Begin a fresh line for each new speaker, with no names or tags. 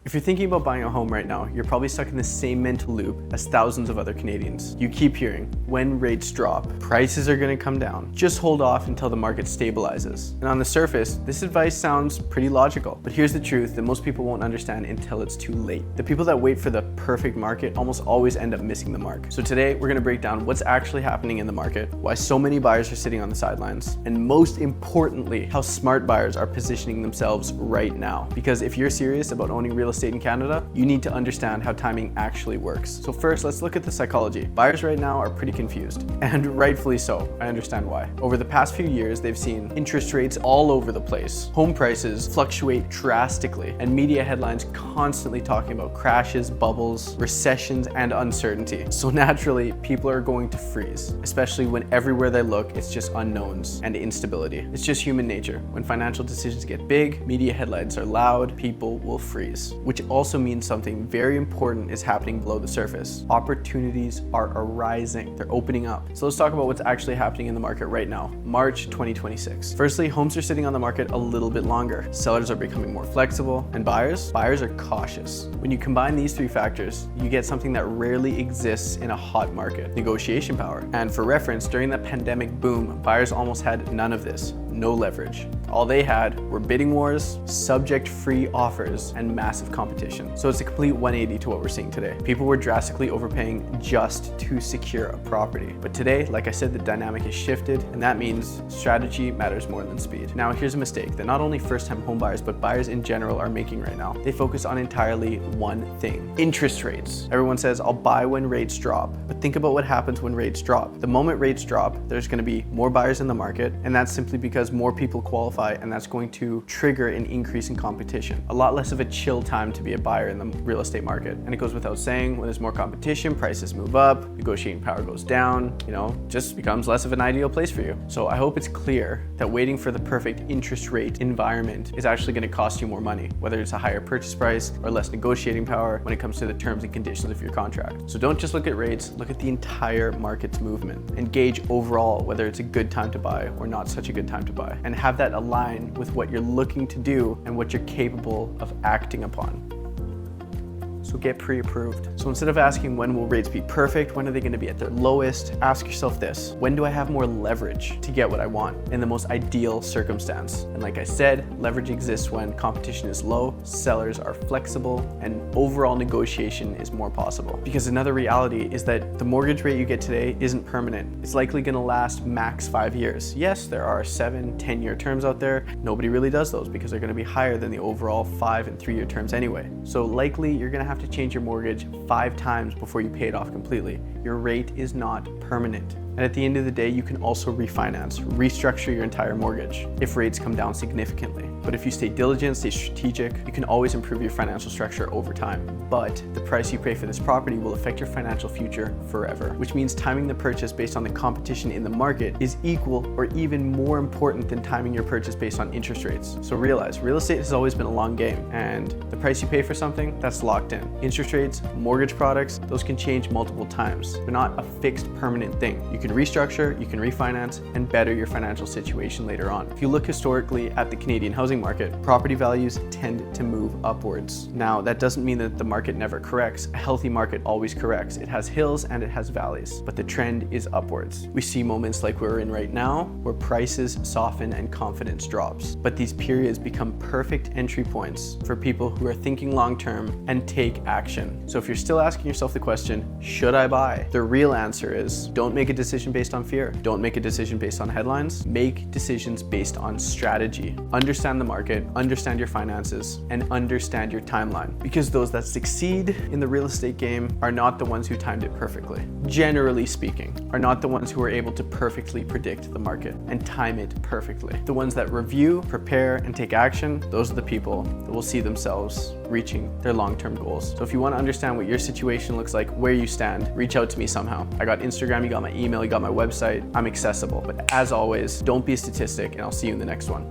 If you're thinking about buying a home right now, you're probably stuck in the same mental loop as thousands of other Canadians. You keep hearing, when rates drop, prices are going to come down. Just hold off until the market stabilizes. And on the surface, this advice sounds pretty logical. But here's the truth that most people won't understand until it's too late. The people that wait for the perfect market almost always end up missing the mark. So today, we're going to break down what's actually happening in the market, why so many buyers are sitting on the sidelines, and most importantly, how smart buyers are positioning themselves right now. Because if you're serious about owning real estate in Canada, you need to understand how timing actually works. So first, let's look at the psychology. Buyers right now are pretty confused, and rightfully so. I understand why. Over the past few years, they've seen interest rates all over the place. Home prices fluctuate drastically, and media headlines constantly talking about crashes, bubbles, recessions, and uncertainty. So naturally, people are going to freeze, especially when everywhere they look, it's just unknowns and instability. It's just human nature. When financial decisions get big, media headlines are loud, people will freeze, which also means something very important is happening below the surface. Opportunities are arising. They're opening up. So let's talk about what's actually happening in the market right now, March 2026. Firstly, homes are sitting on the market a little bit longer. Sellers are becoming more flexible, and buyers are cautious. When you combine these three factors, you get something that rarely exists in a hot market: negotiation power. And for reference, during the pandemic boom, buyers almost had none of this. No leverage. All they had were bidding wars, subject-free offers, and massive competition. So it's a complete 180 to what we're seeing today. People were drastically overpaying just to secure a property. But today, like I said, the dynamic has shifted, and that means strategy matters more than speed. Now, here's a mistake that not only first-time home buyers, but buyers in general are making right now. They focus on entirely one thing: interest rates. Everyone says, I'll buy when rates drop. But think about what happens when rates drop. The moment rates drop, there's going to be more buyers in the market, and that's simply because more people qualify, and that's going to trigger an increase in competition. A lot less of a chill time to be a buyer in the real estate market. And it goes without saying, when there's more competition, prices move up, negotiating power goes down, just becomes less of an ideal place for you. So I hope it's clear that waiting for the perfect interest rate environment is actually going to cost you more money, whether it's a higher purchase price or less negotiating power when it comes to the terms and conditions of your contract. So don't just look at rates, look at the entire market's movement and gauge overall whether it's a good time to buy or not such a good time to buy, and have that align with what you're looking to do and what you're capable of acting upon. So get pre-approved. So instead of asking when will rates be perfect, when are they going to be at their lowest, ask yourself this: when do I have more leverage to get what I want in the most ideal circumstance? And like I said, leverage exists when competition is low, sellers are flexible, and overall negotiation is more possible. Because another reality is that the mortgage rate you get today isn't permanent. It's likely going to last max 5 years. Yes, there are 7, 10-year terms out there. Nobody really does those because they're going to be higher than the overall 5 and 3-year terms anyway. So likely you're going to have to change your mortgage 5 times before you pay it off completely. Your rate is not permanent. And at the end of the day, you can also refinance, restructure your entire mortgage if rates come down significantly. But if you stay diligent, stay strategic, you can always improve your financial structure over time. But the price you pay for this property will affect your financial future forever, which means timing the purchase based on the competition in the market is equal or even more important than timing your purchase based on interest rates. So realize, real estate has always been a long game, and the price you pay for something, that's locked in. Interest rates, mortgage products, those can change multiple times. They're not a fixed permanent thing. You can restructure, you can refinance, and better your financial situation later on. If you look historically at the Canadian housing market, property values tend to move upwards. Now, that doesn't mean that the market never corrects. A healthy market always corrects. It has hills and it has valleys, but the trend is upwards. We see moments like we're in right now where prices soften and confidence drops. But these periods become perfect entry points for people who are thinking long-term and take action. So if you're still asking yourself the question, should I buy? The real answer is, don't make a decision based on fear. Don't make a decision based on headlines. Make decisions based on strategy. Understand the market, understand your finances, and understand your timeline. Because those that succeed in the real estate game are not the ones who timed it perfectly. Generally speaking, are not the ones who are able to perfectly predict the market and time it perfectly. The ones that review, prepare, and take action, those are the people that will see themselves reaching their long-term goals. So if you want to understand what your situation looks like, where you stand, reach out to me somehow. I got Instagram, you got my email, you got my website. I'm accessible. But as always, don't be a statistic, and I'll see you in the next one.